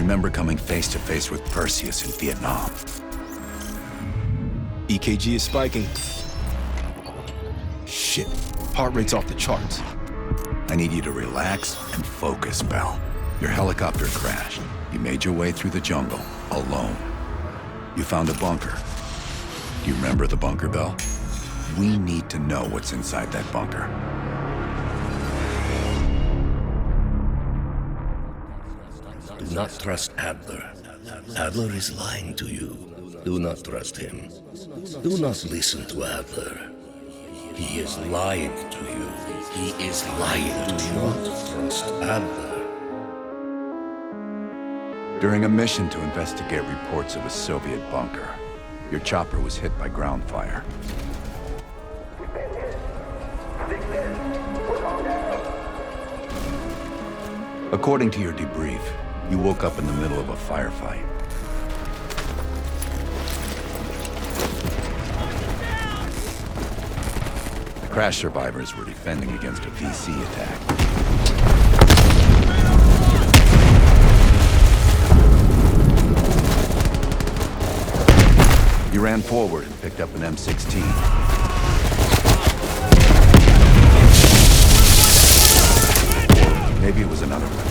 remember coming face to face with Perseus in Vietnam. EKG is spiking. Shit. Heart rate's off the charts. I need you to relax and focus, Bell. Your helicopter crashed. You made your way through the jungle, alone. You found a bunker. Do you remember the bunker, Bell? We need to know what's inside that bunker. Do not trust Adler. Adler is lying to you. Do not trust him. Do not listen to Adler. He is lying to you. He is lying. Do not trust Adler. During a mission to investigate reports of a Soviet bunker, your chopper was hit by ground fire. According to your debrief, you woke up in the middle of a firefight. The crash survivors were defending against a VC attack. You ran forward and picked up an M16. Maybe it was another weapon.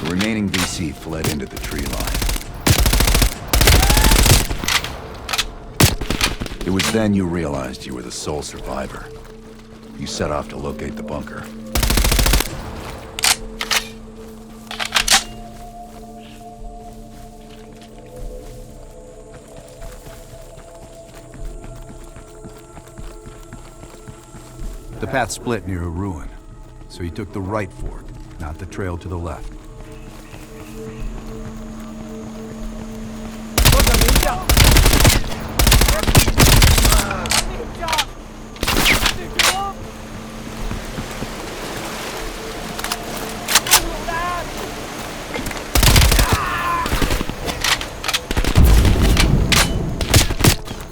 Remaining VC fled into the tree line. It was then you realized you were the sole survivor. You set off to locate the bunker. The path split near a ruin, so you took the right fork, not the trail to the left.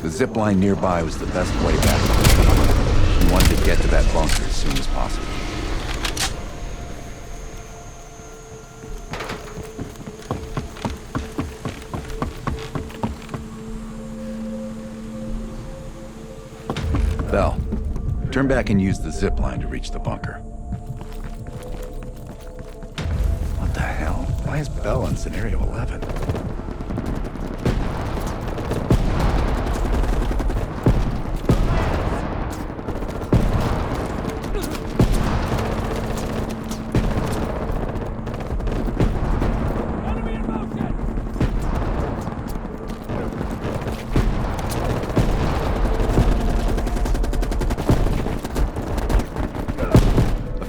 The zip line nearby was the best way back. You wanted to get to that bunker as soon as possible. Bell, turn back and use the zip line to reach the bunker. What the hell? Why is Bell on Scenario 11?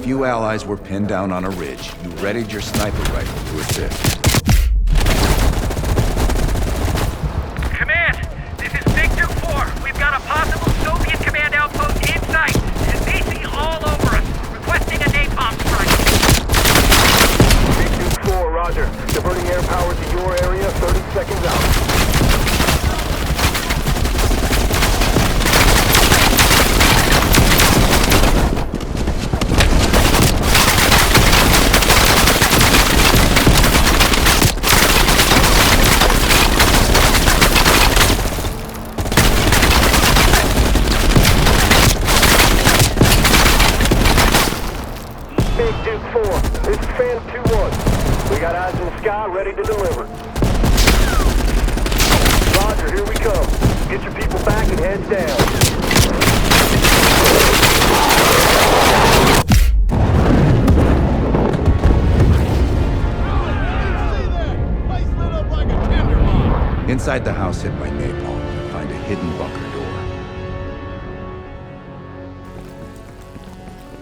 Few allies were pinned down on a ridge. You readied your sniper rifle to assist. Command, this is Victor 4. We've got a possible Soviet command outpost in sight, and VC all over us, requesting a napalm strike. Victor 4, roger. Diverting air power to your area, 30 seconds out. Big Duke 4, this is Fan 2-1. We got eyes in the sky, ready to deliver. Roger, here we come. Get your people back and heads down. Inside the house hit by napalm, you find a hidden bunker door.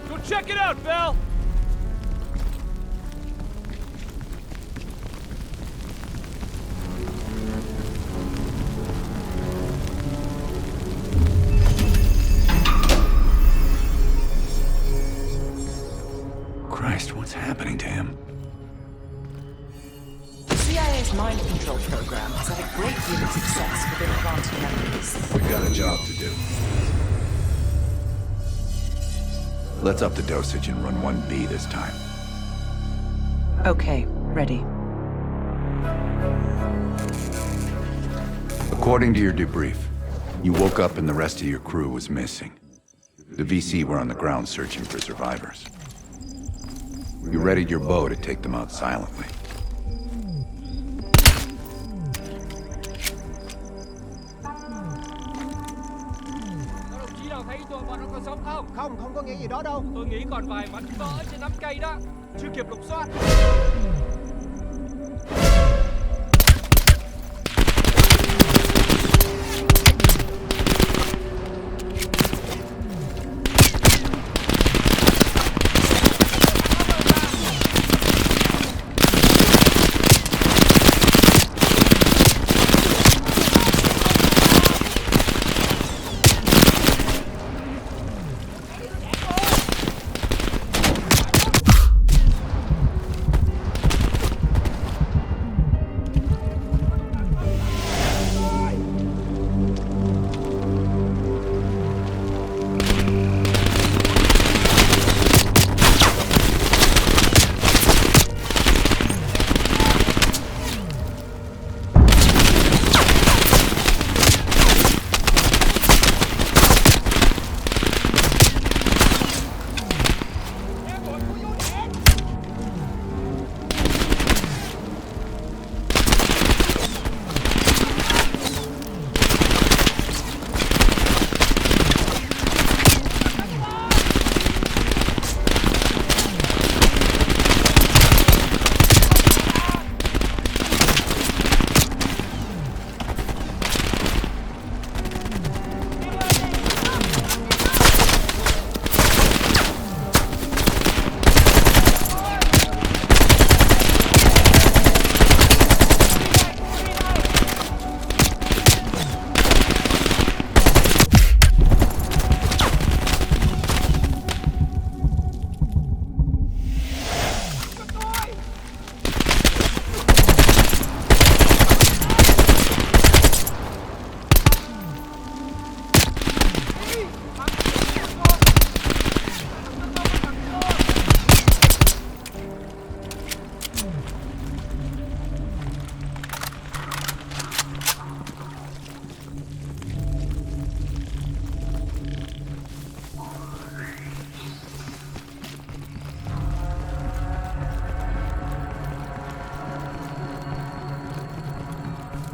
Go check it out, Val! Christ, what's happening to him? The CIA's mind control program has had a great deal of success with implanting memories. We've got a job to do. Let's up the dosage and run 1B this time. Okay, ready. According to your debrief, you woke up and the rest of your crew was missing. The VC were on the ground searching for survivors. You readied your bow to take them out silently. Chỉ nào thấy tụi bọn nó còn sống không? Không có nghĩ gì đó đâu. Tôi nghĩ còn vài mảnh vỡ trên nắm cây đó. Chưa kịp lục soát.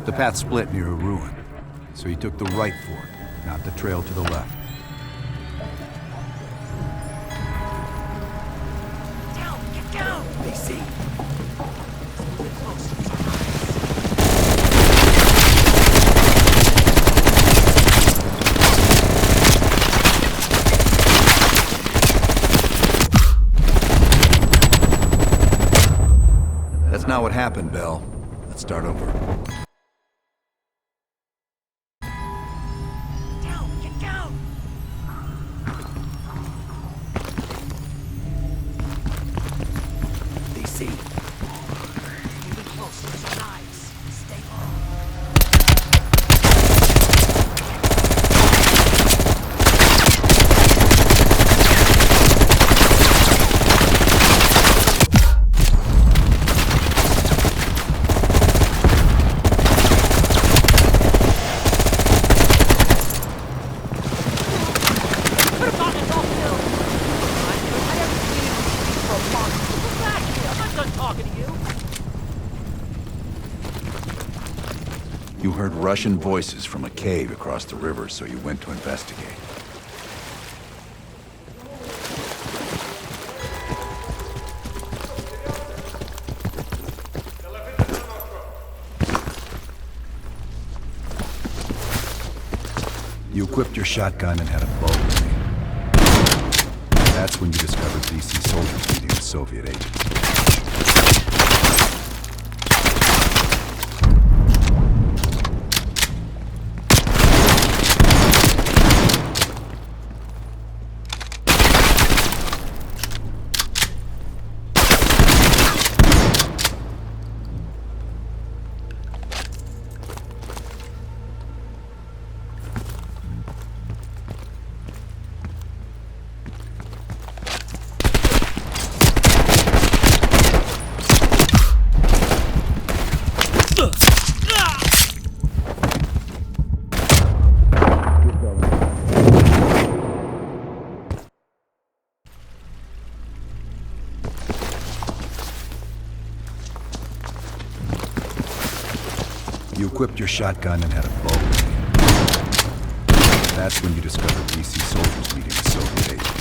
The path split near a ruin, so he took the right fork, not the trail to the left. Down! Get down! They see! That's not what happened, Bell. Let's start over. Down! Get down! They see! Moving closer to our eyes. Stay on. done talking to you. You heard Russian voices from a cave across the river, so you went to investigate. You equipped your shotgun and had a bow with you. That's when you discovered VC soldiers meeting with Soviet agents. You equipped your shotgun and had a bow with you. That's when you discovered VC soldiers meeting with Soviet agents.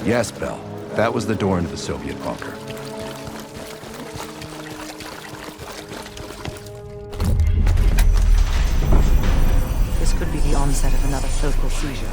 Yes, Bell. That was the door into the Soviet bunker. This could be the onset of another focal seizure.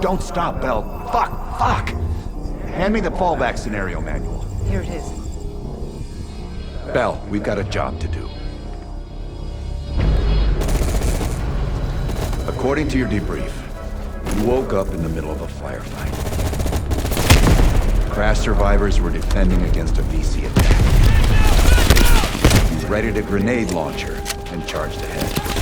Don't stop, Bell. Fuck! Hand me the fallback scenario manual. Here it is. Bell, we've got a job to do. According to your debrief, you woke up in the middle of a firefight. Crash survivors were defending against a VC attack. You readied a grenade launcher and charged ahead.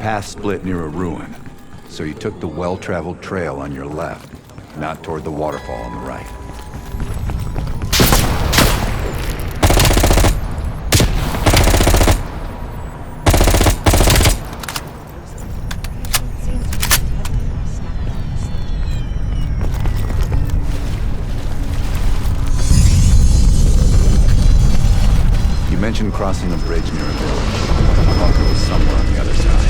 path split near a ruin, so you took the well-traveled trail on your left, not toward the waterfall on the right. You mentioned crossing a bridge near a village. The bunker was somewhere on the other side.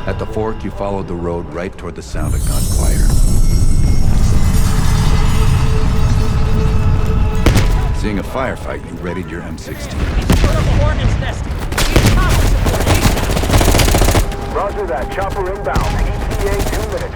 At the fork, you followed the road right toward the sound of gunfire. Seeing a firefight, you readied your M16. Roger that. Chopper inbound. ETA 2 minutes.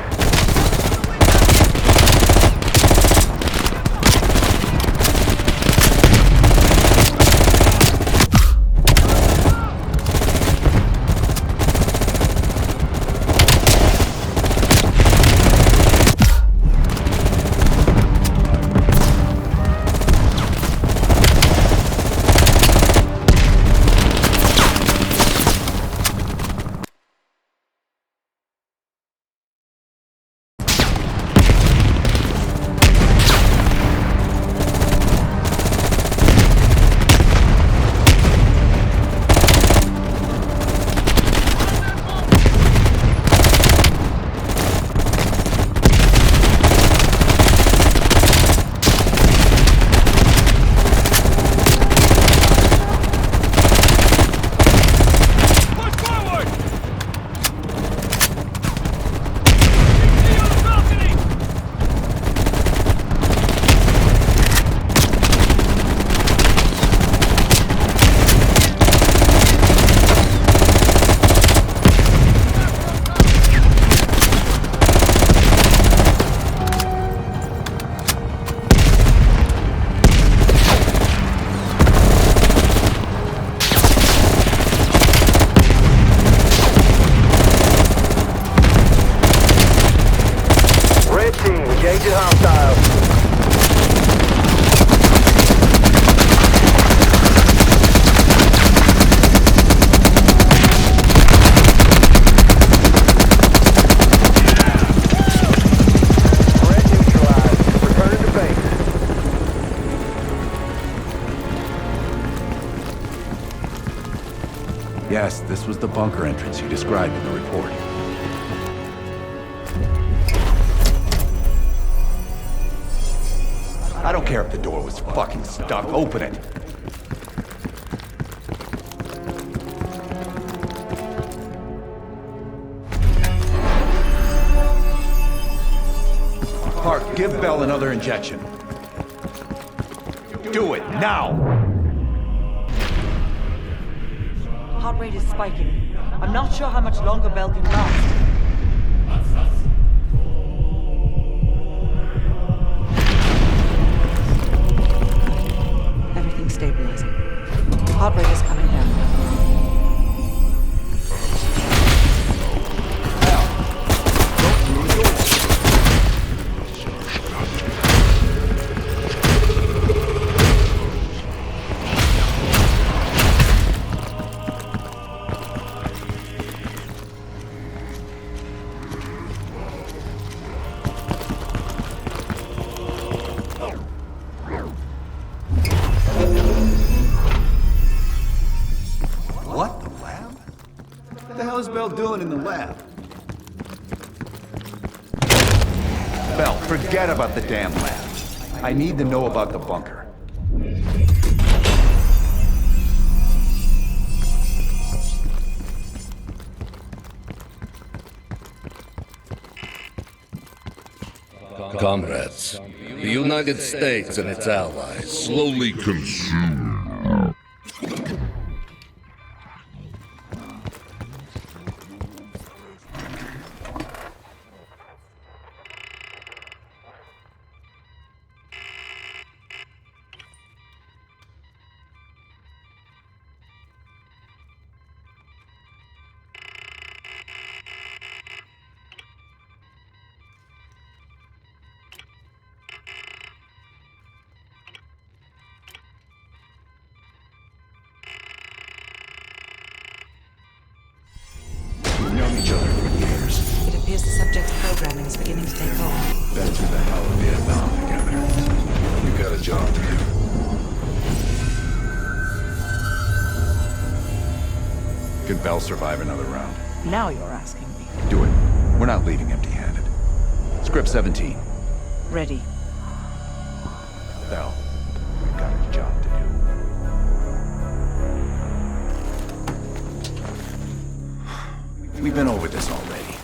Engaging hostiles. Threat neutralized. Returning to base. Yes, this was the bunker entrance you described in the report. I don't care if the door was fucking stuck. Open it. Park, give Bell another injection. Do it, now! Heart rate is spiking. I'm not sure how much longer Bell can last. Everything's stabilizing. Heart rate is coming down. What? The lab? What the hell is Bell doing in the lab? Bell, forget about the damn lab. I need to know about the bunker. Comrades, the United States and its allies slowly consume. is beginning to take hold. Been through the hell of Vietnam together. You got a job to do. Can Bell survive another round? Now you're asking me. Do it. We're not leaving empty-handed. Script 17. Ready. Bell, we've got a job to do. We've been over this already.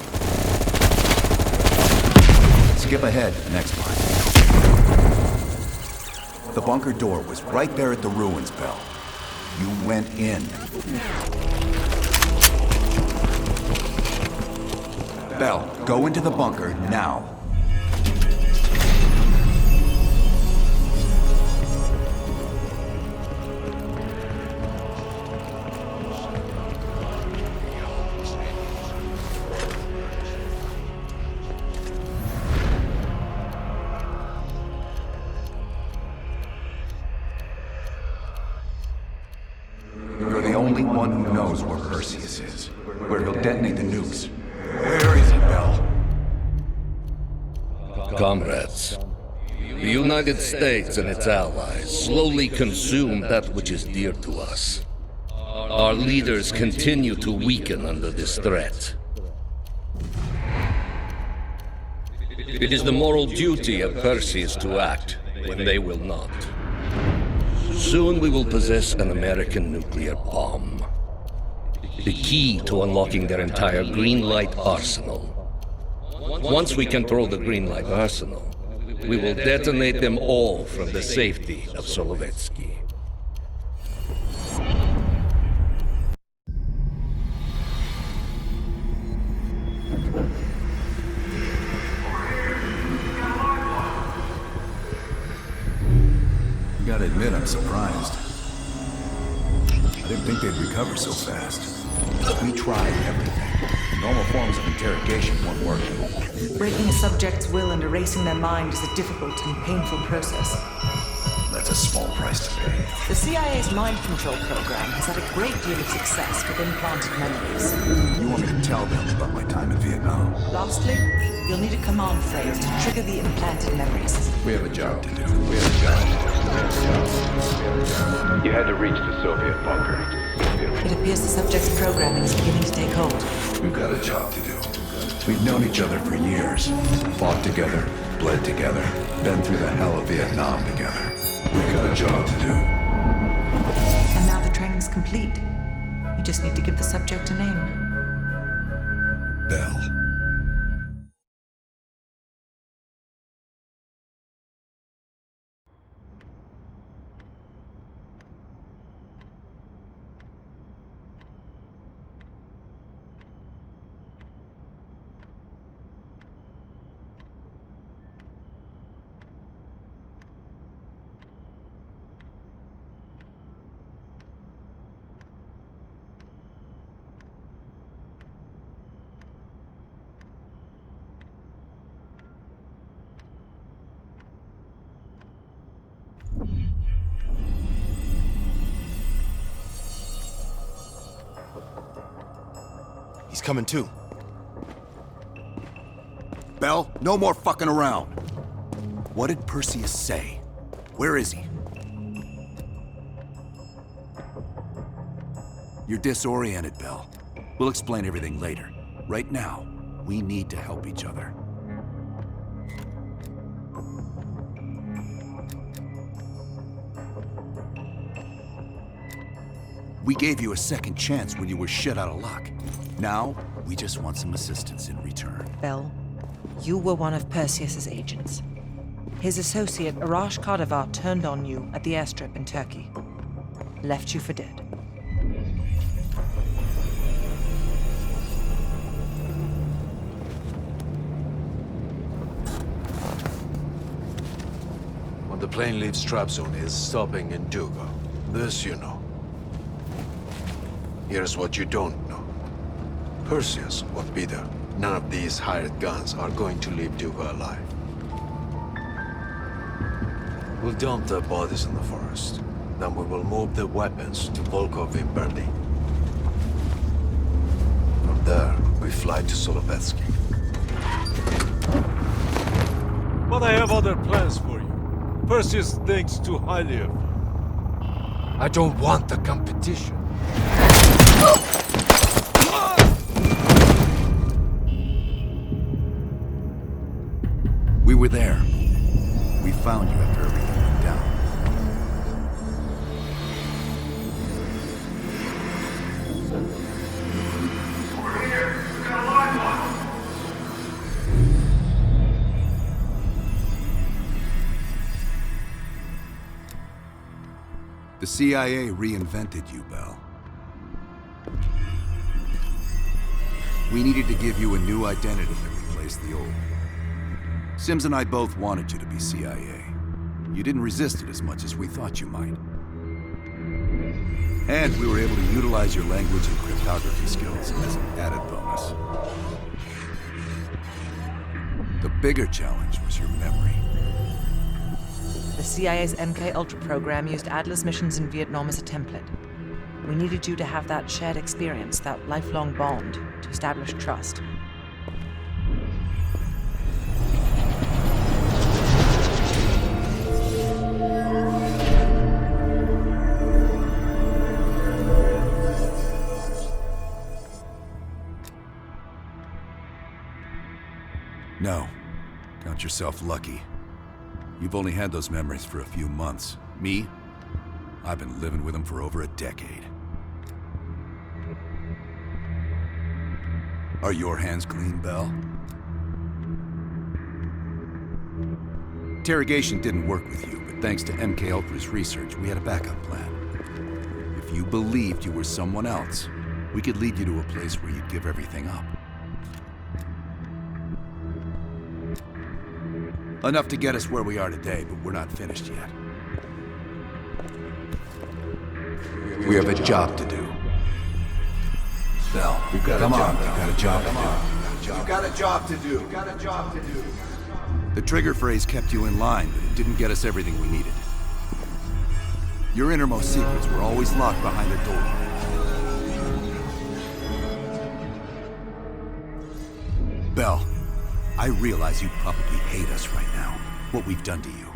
Skip ahead, next line. The bunker door was right there at the ruins, Bell. You went in. Bell, go into the bunker now. You're the only one who knows where Perseus is, where he'll detonate the nukes. Where is he, Bell? Comrades, the United States and its allies slowly consume that which is dear to us. Our leaders continue to weaken under this threat. It is the moral duty of Perseus to act when they will not. Soon we will possess an American nuclear bomb. The key to unlocking their entire green light arsenal. Once we control the green light arsenal, we will detonate them all from the safety of Solovetsky. You gotta admit, I'm surprised. I didn't think they'd recover so fast. We tried everything. Normal forms of interrogation weren't working. Breaking a subject's will and erasing their mind is a difficult and painful process. That's a small price to pay. The CIA's mind control program has had a great deal of success with implanted memories. You want me to tell them about my time in Vietnam? Lastly, you'll need a command phrase to trigger the implanted memories. We have a job to do. You had to reach the Soviet bunker. It appears the subject's programming is beginning to take hold. We've got a job to do. We've known each other for years. Fought together, bled together, been through the hell of Vietnam together. We've got a job to do. And now the training's complete. You just need to give the subject a name. Bell. He's coming too. Bell, no more fucking around. What did Perseus say? Where is he? You're disoriented, Bell. We'll explain everything later. Right now, we need to help each other. We gave you a second chance when you were shit out of luck. Now, we just want some assistance in return. Bell, you were one of Perseus's agents. His associate, Arash Kadivar, turned on you at the airstrip in Turkey. Left you for dead. When the plane leaves Trabzon, it's stopping in Duga. This you know. Here's what you don't know. Perseus won't be there. None of these hired guns are going to leave Duga alive. We'll dump their bodies in the forest. Then we will move the weapons to Volkov in Berlin. From there, we fly to Solovetsky. But I have other plans for you. Perseus thinks too highly of you. I don't want the competition. We were there. We found you after everything went down. The CIA reinvented you, Bell. We needed to give you a new identity to replace the old. Sims and I both wanted you to be CIA. You didn't resist it as much as we thought you might. And we were able to utilize your language and cryptography skills as an added bonus. The bigger challenge was your memory. The CIA's MK-Ultra program used Adler's missions in Vietnam as a template. We needed you to have that shared experience, that lifelong bond, to establish trust. No. Count yourself lucky. You've only had those memories for a few months. Me? I've been living with them for over a decade. Are your hands clean, Bell? Interrogation didn't work with you, but thanks to MK-Ultra's research, we had a backup plan. If you believed you were someone else, we could lead you to a place where you'd give everything up. Enough to get us where we are today, but we're not finished yet. We have a job to do. Bell, come on, we've got a job to do. You've got a job to do. You've got a job to do. The trigger phrase kept you in line, but it didn't get us everything we needed. Your innermost secrets were always locked behind a door. Bell, I realize you probably hate us right now, what we've done to you.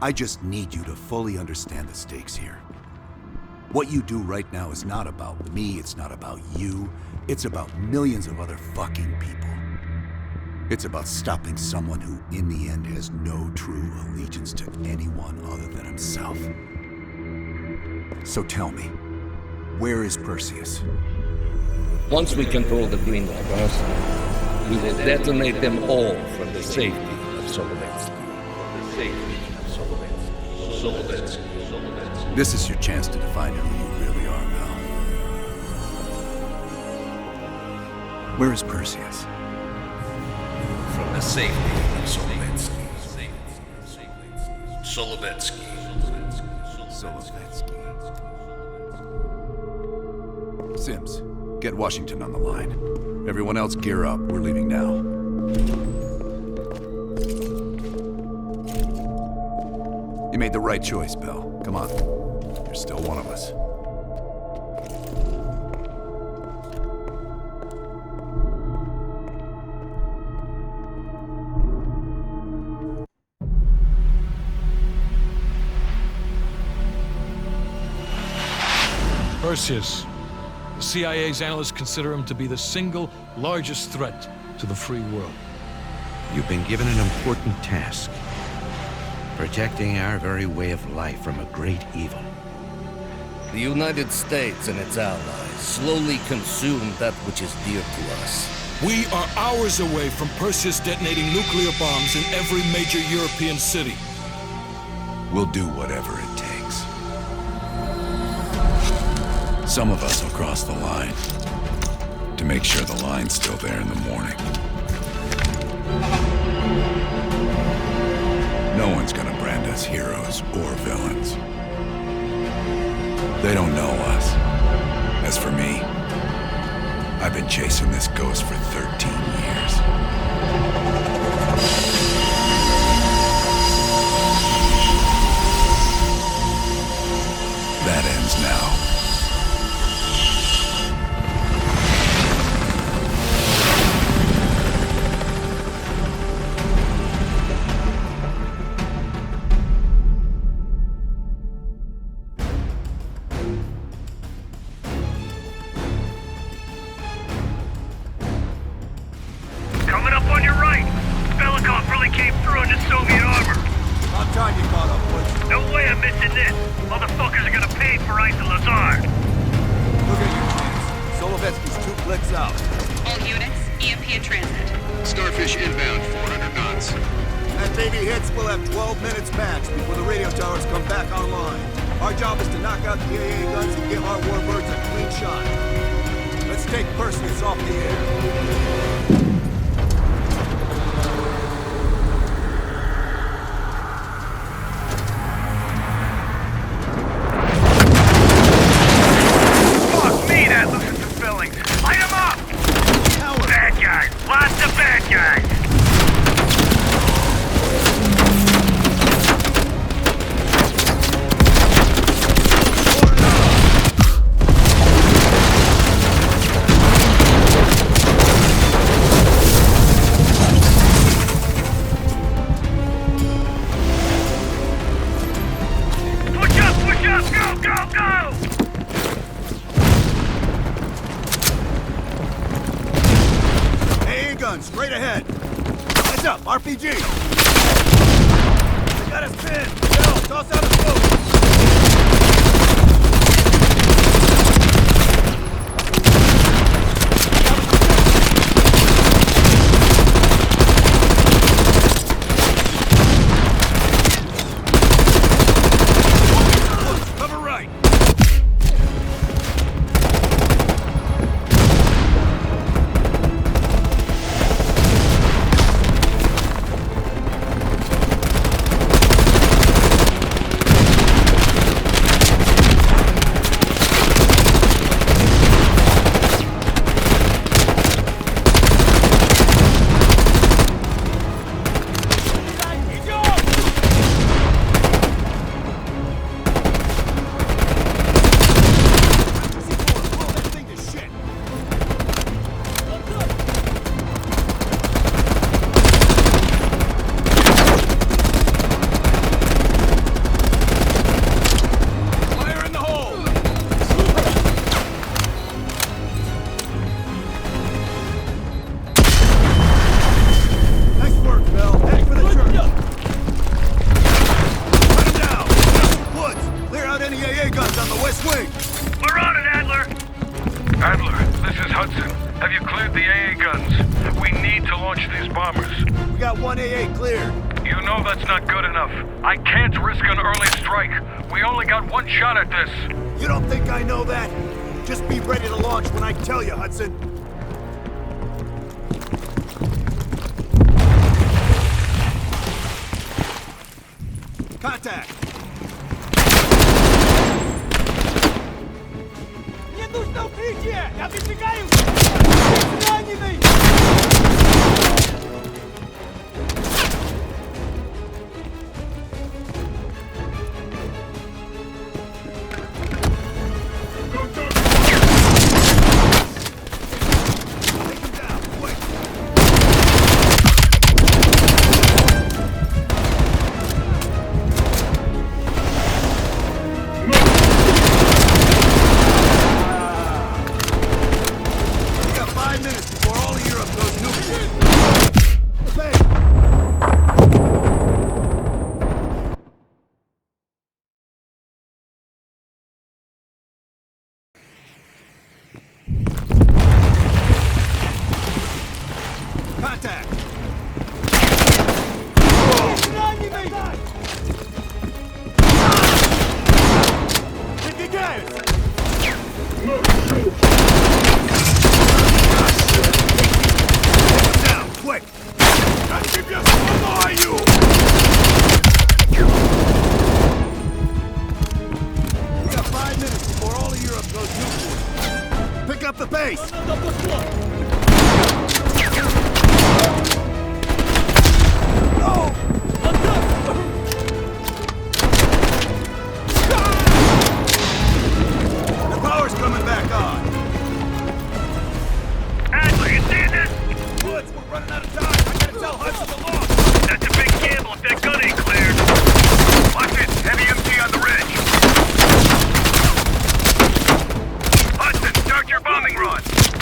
I just need you to fully understand the stakes here. What you do right now is not about me, it's not about you, it's about millions of other fucking people. It's about stopping someone who, in the end, has no true allegiance to anyone other than himself. So tell me, where is Perseus? Once we control the Green Walkers, we will detonate them all from the safety of Solovetsky. This is your chance to define who you really are, Bell. Where is Perseus? From the safety of Solovetsky. Solovetsky. Sims, get Washington on the line. Everyone else gear up. We're leaving now. You made the right choice, Bell. Come on. You're still one of us. Perseus. The CIA's analysts consider him to be the single largest threat to the free world. You've been given an important task. Protecting our very way of life from a great evil. The United States and its allies slowly consume that which is dear to us. We are hours away from Perseus detonating nuclear bombs in every major European city. We'll do whatever it takes. Some of us will cross the line to make sure the line's still there in the morning. No one's gonna brand us heroes or villains. They don't know us. As for me, I've been chasing this ghost for 13 years. That ends now. it. Motherfuckers are gonna pay for Issa Lazar. Look at your chance. Solovetsky's 2 clicks out. All units, EMP in transit. Starfish inbound, 400 knots. That baby hits, we'll have 12 minutes max before the radio towers come back online. Our job is to knock out the AA guns and give our warbirds a clean shot. Let's take Perseus off the air. Fuck me, that loses some fillings. Light him up! Bad guys. Lots of bad guys. Push up, go, go, go! AA guns, straight ahead. Heads up, RPG! They got us pinned. Bill, toss out a smoke. Cover right. Fire in the hole! Nice work, Bell. Head for the church. Put him down. Woods, clear out any AA guns on the west wing. We're on it, Adler. Adler, this is Hudson. Have you cleared the AA guns? We need to launch these bombers. We got 1 AA cleared. You know that's not good enough. I can't risk an early strike. We only got one shot at this. You don't think I know that? Just be ready to launch when I tell you, Hudson. Contact! Nie нужно укрытие! Я прибегаю! Раненый!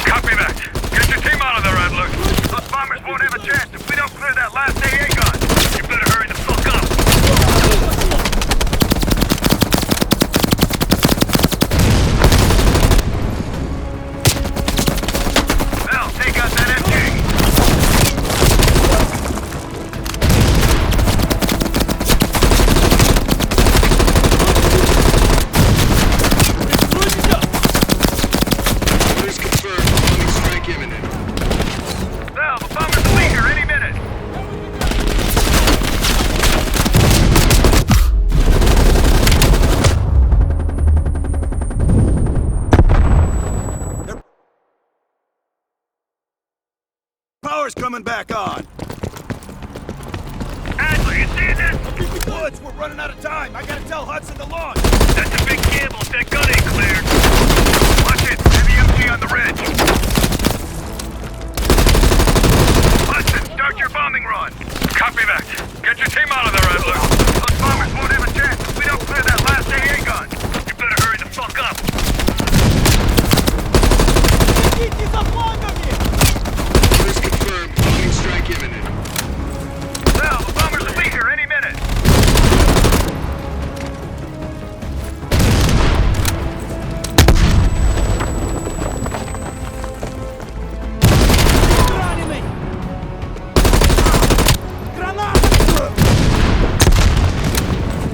Copy coming back on. Adler, you see this? Keep the woods, we're running out of time. I gotta tell Hudson to launch. That's a big gamble if that gun ain't cleared. Watch it, heavy MG on the ridge. Hudson, start your bombing run. Copy that. Get your team out of there, Adler. Those bombers won't have a chance if we don't clear that last AA gun. You better hurry the fuck up. First confirmed. Bombing strike imminent. Now, the bombers will be here any minute.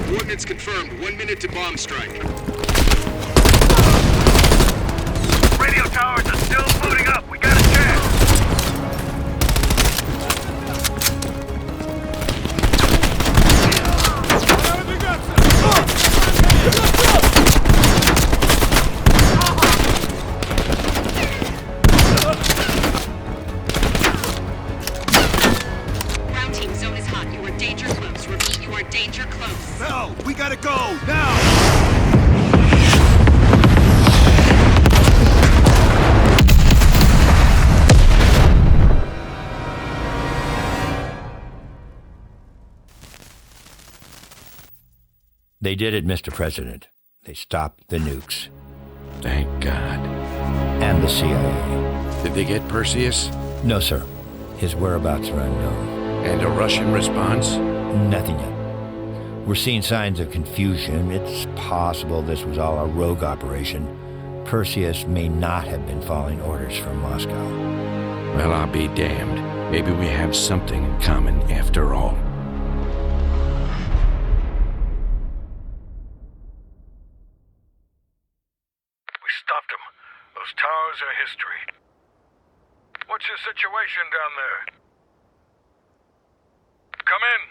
Coordinates confirmed. 1 minute to bomb strike. Radio towers are still booting up. We got a chance. Ground team, zone is hot. You are danger close. Repeat, you are danger close. Bell, we gotta go, now! They did it, Mr. President. They stopped the nukes. Thank God. And the CIA. Did they get Perseus? No, sir. His whereabouts are unknown. And a Russian response? Nothing yet. We're seeing signs of confusion. It's possible this was all a rogue operation. Perseus may not have been following orders from Moscow. Well, I'll be damned. Maybe we have something in common after all. We stopped them. Those towers are history. What's your situation down there? Come in.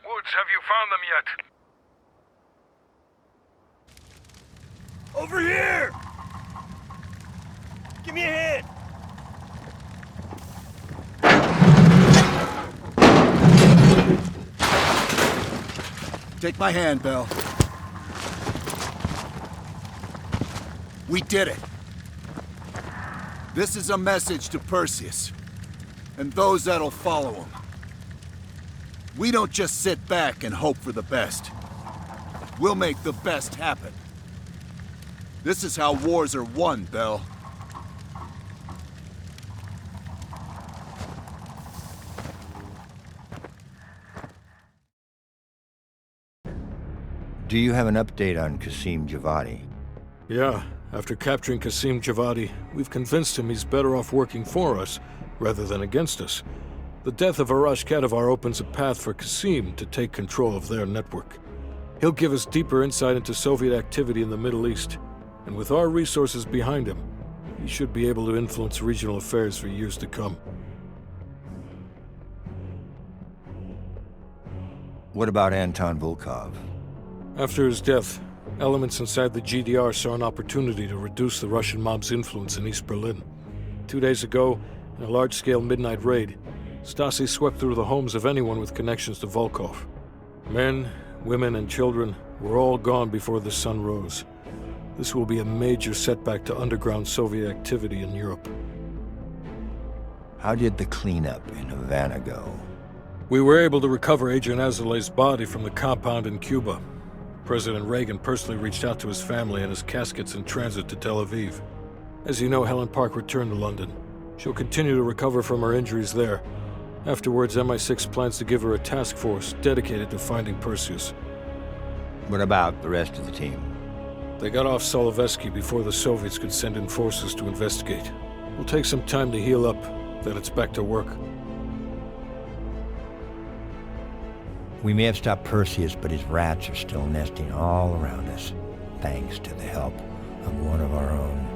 Woods, have you found them yet? Over here! Give me a hand! Take my hand, Bell. We did it. This is a message to Perseus, and those that'll follow him. We don't just sit back and hope for the best. We'll make the best happen. This is how wars are won, Bell. Do you have an update on Qasim Javadi? Yeah, after capturing Qasim Javadi, we've convinced him he's better off working for us rather than against us. The death of Arash Kadivar opens a path for Qasim to take control of their network. He'll give us deeper insight into Soviet activity in the Middle East, and with our resources behind him, he should be able to influence regional affairs for years to come. What about Anton Volkov? After his death, elements inside the GDR saw an opportunity to reduce the Russian mob's influence in East Berlin. 2 days ago, in a large-scale midnight raid, Stasi swept through the homes of anyone with connections to Volkov. Men, women, and children were all gone before the sun rose. This will be a major setback to underground Soviet activity in Europe. How did the cleanup in Havana go? We were able to recover Adrian Azoulay's body from the compound in Cuba. President Reagan personally reached out to his family, and his casket's in transit to Tel Aviv. As you know, Helen Park returned to London. She'll continue to recover from her injuries there. Afterwards, MI6 plans to give her a task force dedicated to finding Perseus. What about the rest of the team? They got off Solovetsky before the Soviets could send in forces to investigate. It'll take some time to heal up, then it's back to work. We may have stopped Perseus, but his rats are still nesting all around us, thanks to the help of one of our own.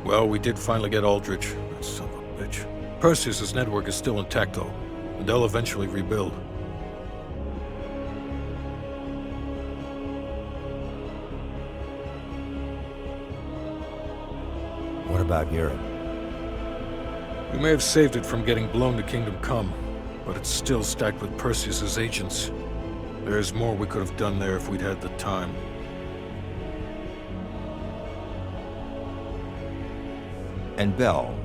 Well, we did finally get Aldrich. That son of a bitch. Perseus' network is still intact, though, and they'll eventually rebuild. What about Europe? We may have saved it from getting blown to Kingdom Come, but it's still stacked with Perseus's agents. There's more we could have done there if we'd had the time. And Bell.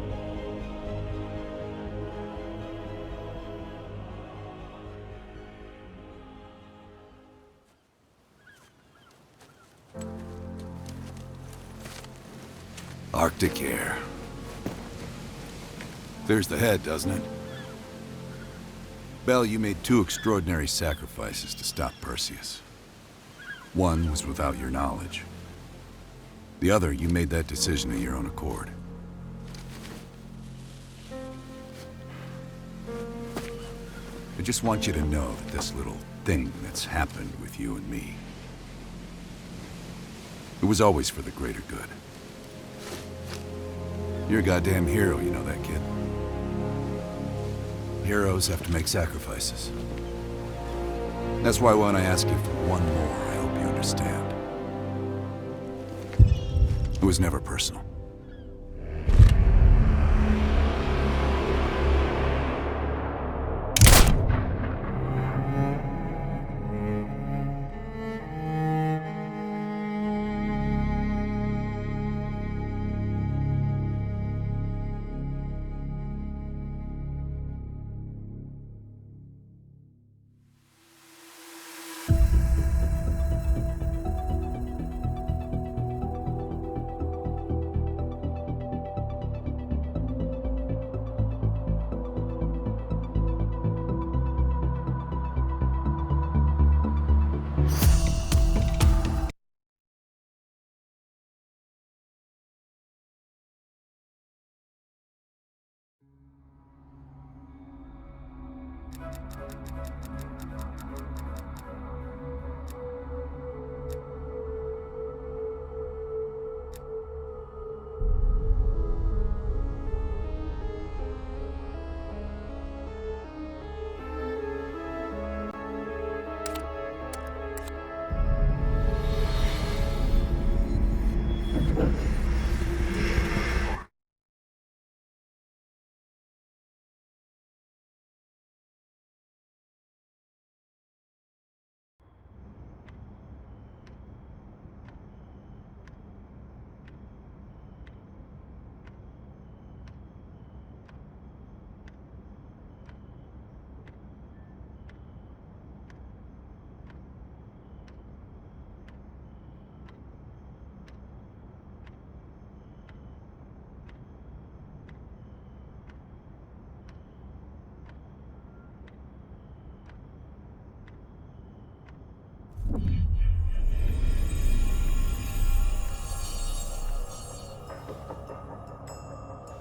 Arctic air. There's the head, doesn't it? Bell, you made two extraordinary sacrifices to stop Perseus. One was without your knowledge. The other, you made that decision of your own accord. I just want you to know that this little thing that's happened with you and me, it was always for the greater good. You're a goddamn hero, you know that, kid. Heroes have to make sacrifices. That's why when I ask you for one more, I hope you understand. It was never personal.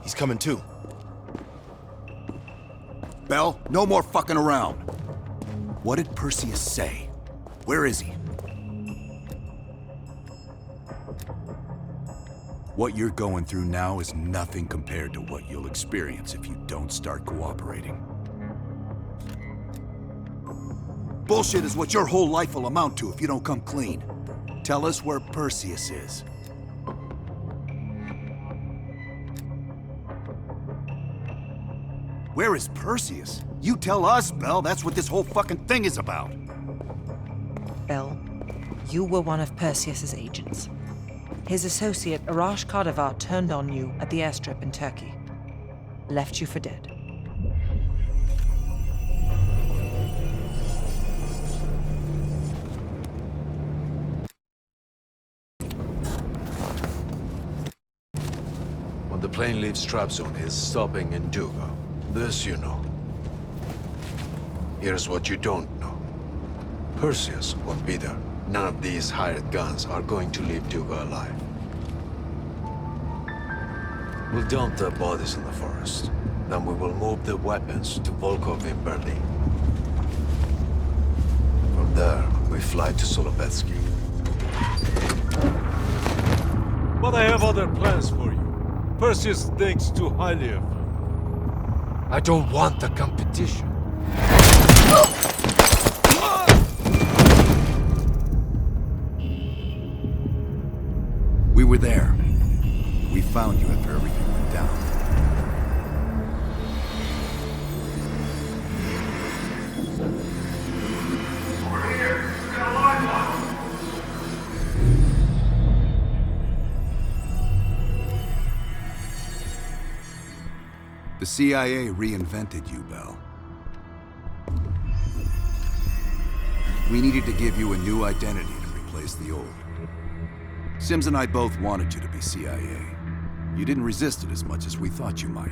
He's coming too. Bell, no more fucking around. What did Perseus say? Where is he? What you're going through now is nothing compared to what you'll experience if you don't start cooperating. Bullshit is what your whole life will amount to if you don't come clean. Tell us where Perseus is. Where is Perseus? You tell us, Bell. That's what this whole fucking thing is about. Bell, you were one of Perseus's agents. His associate, Arash Kadivar, turned on you at the airstrip in Turkey. Left you for dead. When the plane leaves Trabzon, it's stopping in Duga. This you know. Here's what you don't know. Perseus won't be there. None of these hired guns are going to leave Duga alive. We'll dump their bodies in the forest. Then we will move the weapons to Volkov in Berlin. From there, we fly to Solovetsky. But I have other plans for you. Perseus thinks too highly of you. I don't want the competition. We were there. We found you after everything went down. The CIA reinvented you, Bell. We needed to give you a new identity to replace the old. Sims and I both wanted you to be CIA. You didn't resist it as much as we thought you might.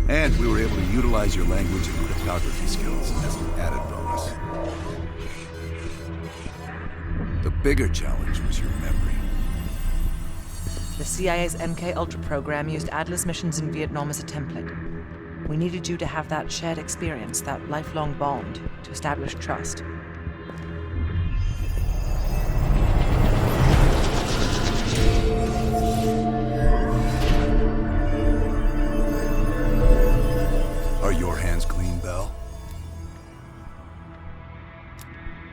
And we were able to utilize your language and cryptography skills as an added bonus. The bigger challenge was your memory. The CIA's MK-Ultra program used Adler's missions in Vietnam as a template. We needed you to have that shared experience, that lifelong bond, to establish trust. Are your hands clean, Bell?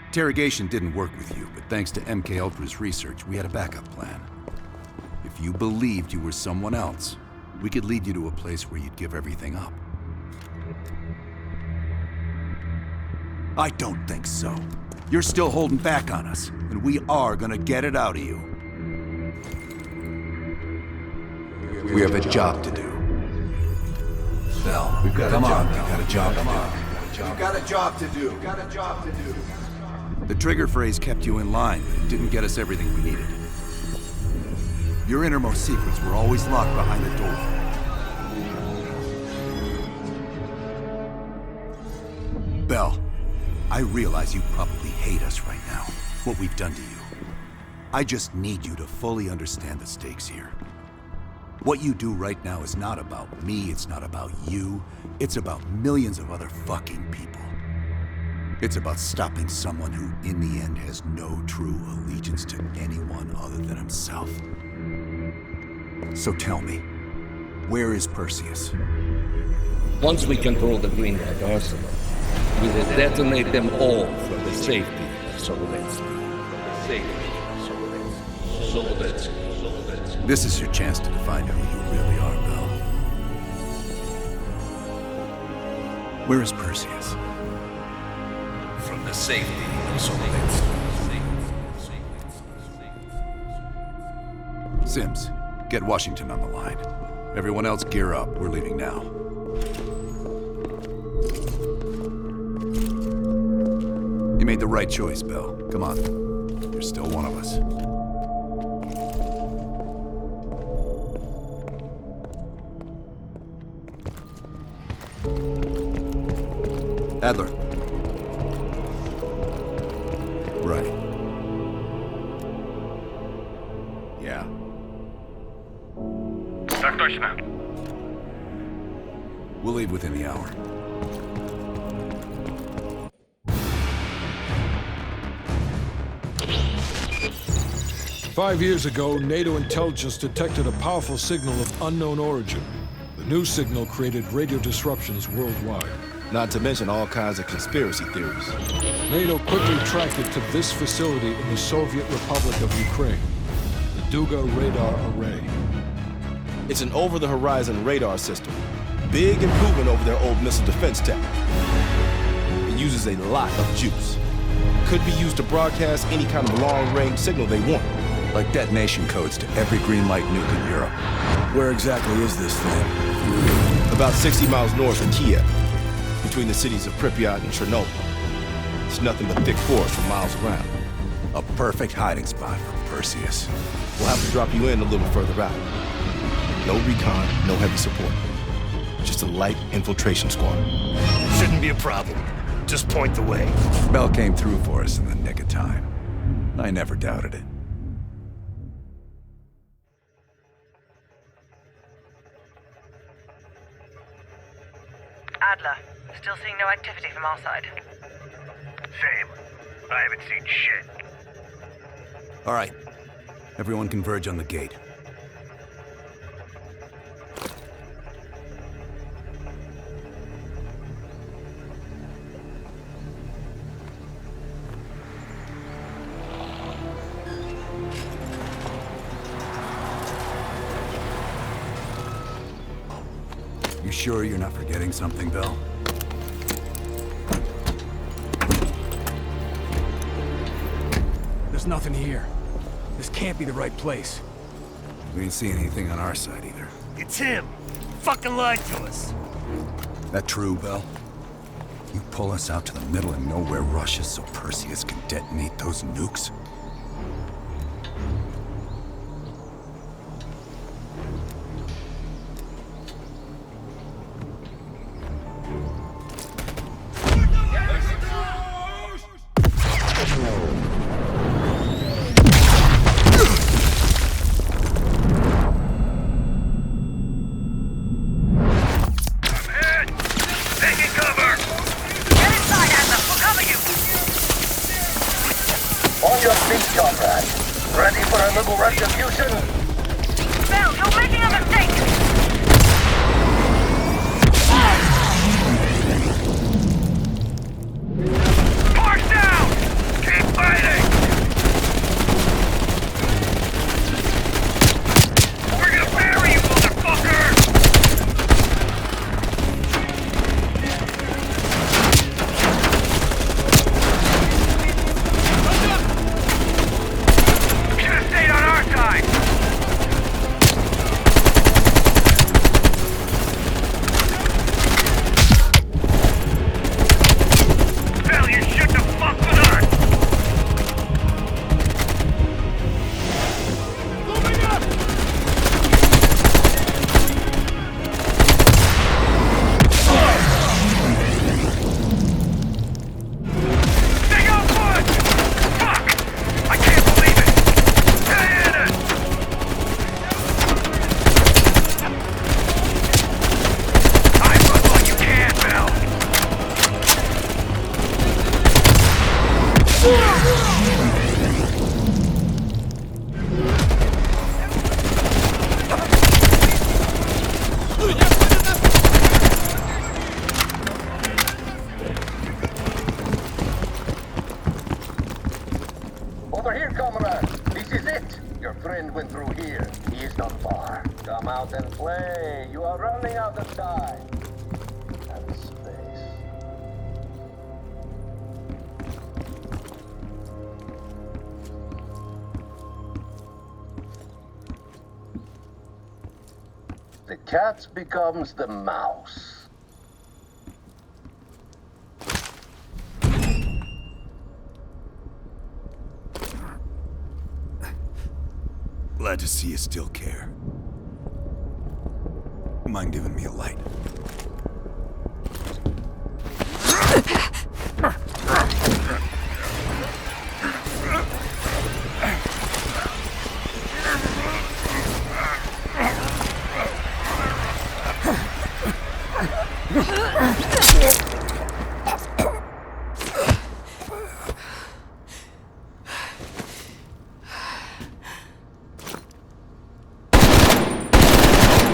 Interrogation didn't work with you, but thanks to MK-Ultra's research, we had a backup plan. If you believed you were someone else, we could lead you to a place where you'd give everything up. I don't think so. You're still holding back on us, and we are gonna get it out of you. We have a job to do. Bell, we've got a job to do. We've got a job to do. We've got a job to do. The trigger phrase kept you in line, but it didn't get us everything we needed. Your innermost secrets were always locked behind the door. Bell, I realize you probably hate us right now, what we've done to you. I just need you to fully understand the stakes here. What you do right now is not about me, it's not about you, it's about millions of other fucking people. It's about stopping someone who, in the end, has no true allegiance to anyone other than himself. So tell me, where is Perseus? Once we control the Green Dot arsenal, we will detonate them all for the safety of Sokoletsky. This is your chance to define who you really are, Bell. Where is Perseus? From the safety of Sokoletsky. Sims, get Washington on the line. Everyone else gear up. We're leaving now. You made the right choice, Bell. Come on. You're still one of us. Adler. Right. Yeah. Так точно. We'll leave within the hour. Five years ago, NATO intelligence detected a powerful signal of unknown origin. The new signal created radio disruptions worldwide. Not to mention all kinds of conspiracy theories. NATO quickly tracked it to this facility in the Soviet Republic of Ukraine, the Duga Radar Array. It's an over-the-horizon radar system. Big improvement over their old missile defense tech. It uses a lot of juice. Could be used to broadcast any kind of long-range signal they want. Like detonation codes to every green light nuke in Europe. Where exactly is this thing? About 60 miles north of Kiev, between the cities of Pripyat and Chernobyl. It's nothing but thick forest for miles around. A perfect hiding spot for Perseus. We'll have to drop you in a little further out. No recon, no heavy support. Just a light infiltration squad. Shouldn't be a problem. Just point the way. Bell came through for us in the nick of time. I never doubted it. Adler, still seeing no activity from our side. Same. I haven't seen shit. All right. Everyone converge on the gate. You sure you're not forgetting something, Bell? There's nothing here. This can't be the right place. We ain't seeing anything on our side either. It's him. fucking lied to us. That true, Bell? You pull us out to the middle of nowhere Russia so Perseus can detonate those nukes? On your feet, comrade. Ready for a little retribution? Bell, you're making a mistake! March down! Keep fighting! We're gonna bury you, motherfucker! Should have stayed on our side! Bell, you shouldn't have fucked with us! Moving up! Stay on foot! Fuck! I can't believe it! Stay in it! I run while you can, Bell! Over here, comrade. This is it. Your friend went through here. He is not far. Come out and play. You are running out of time. And space. The cat becomes the mouse. Glad to see you still care. Mind giving me a light?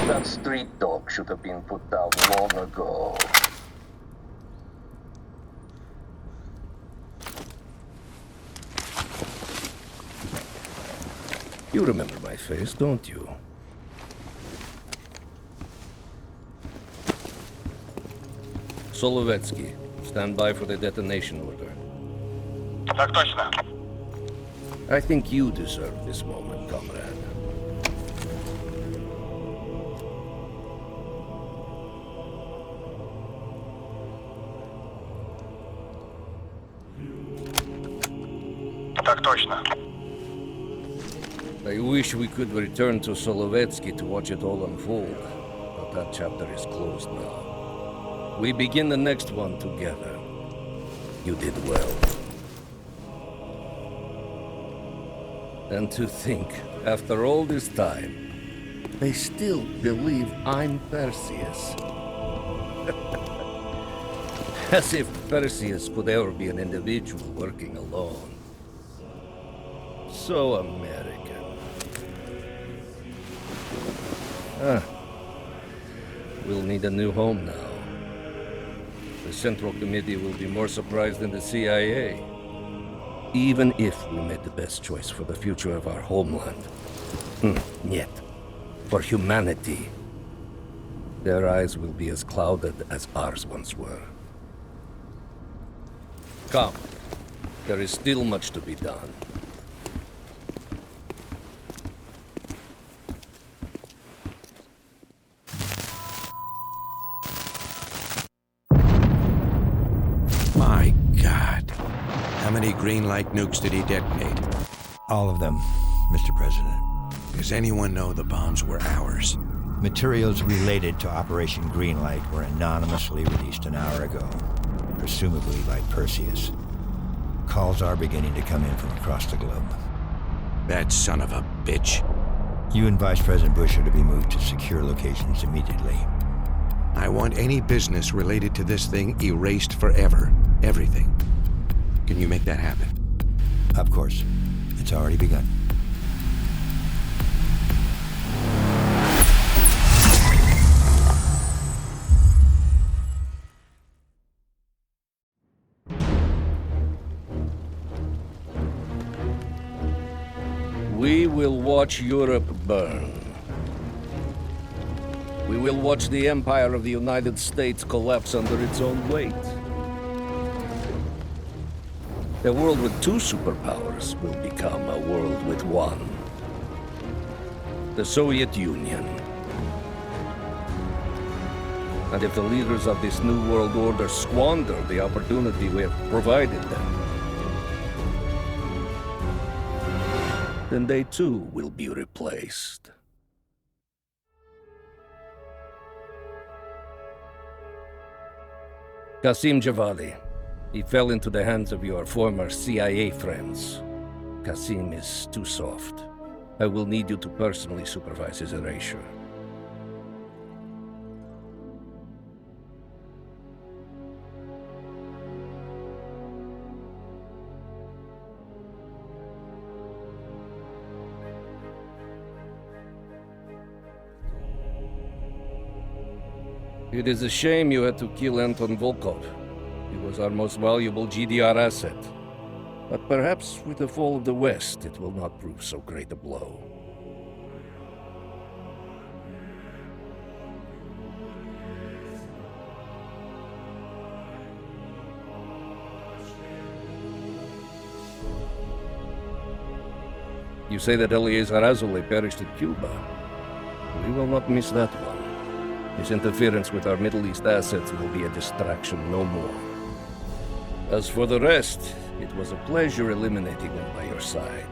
That street dog should have been put down long ago. You remember my face, don't you? Solovetsky, stand by for the detonation order. Так точно. I think you deserve this moment, comrade. Так точно. I wish we could return to Solovetsky to watch it all unfold, but that chapter is closed now. We begin the next one together. You did well. And to think, after all this time, they still believe I'm Perseus. As if Perseus could ever be an individual working alone. So American. We'll need a new home now. The Central Committee will be more surprised than the CIA. Even if we made the best choice for the future of our homeland. Yet, for humanity, their eyes will be as clouded as ours once were. Come, there is still much to be done. My God. How many green light nukes did he detonate? All of them, Mr. President. Does anyone know the bombs were ours? Materials related to Operation Greenlight were anonymously released an hour ago, presumably by Perseus. Calls are beginning to come in from across the globe. That son of a bitch. You and Vice President Bush are to be moved to secure locations immediately. I want any business related to this thing erased forever. Everything. Can you make that happen? Of course. It's already begun. We will watch Europe burn. We will watch the empire of the United States collapse under its own weight. A world with two superpowers will become a world with one. The Soviet Union. And if the leaders of this new world order squander the opportunity we have provided them, then they too will be replaced. Qasim Javadi. He fell into the hands of your former CIA friends. Qasim is too soft. I will need you to personally supervise his erasure. It is a shame you had to kill Anton Volkov. He was our most valuable GDR asset. But perhaps with the fall of the West, it will not prove so great a blow. You say that Eleazar Azule perished at Cuba. We will not miss that one. His interference with our Middle East assets will be a distraction no more. As for the rest, it was a pleasure eliminating them by your side.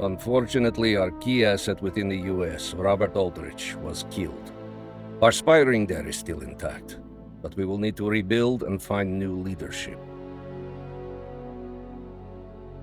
Unfortunately, our key asset within the US, Robert Aldrich, was killed. Our spy ring there is still intact, but we will need to rebuild and find new leadership.